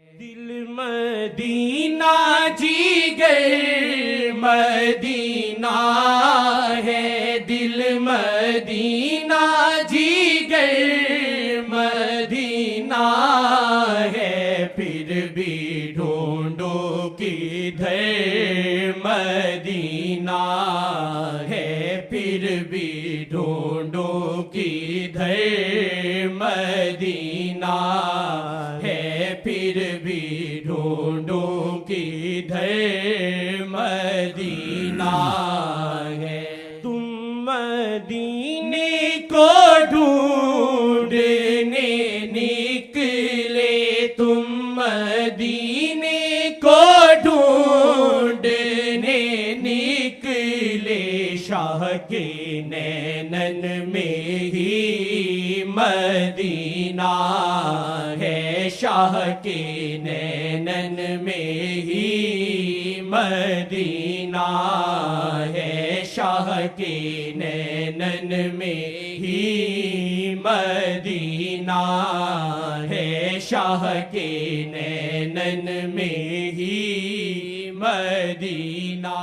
دل مدینہ جیگر مدینہ ہے، دل مدینہ جیگر مدینہ ہے، پھر بھی ڈھونڈو کدھر مدینہ ہے، پھر بھی ڈھونڈو کدھر مدینہ ہے، پھر بھی ڈھونڈو کدھر مدینہ ہے۔ تم مدینے کو ڈھونڈنے نکلے، تم مدینے کو ڈھونڈنے نکلے، شاہ کے نینن میں ہی مدینہ ہے، شاہ کے نینن میں ہی مدینہ ہے، شاہ کے نینن میں ہی مدینہ ہے، شاہ کے نینن میں ہی مدینہ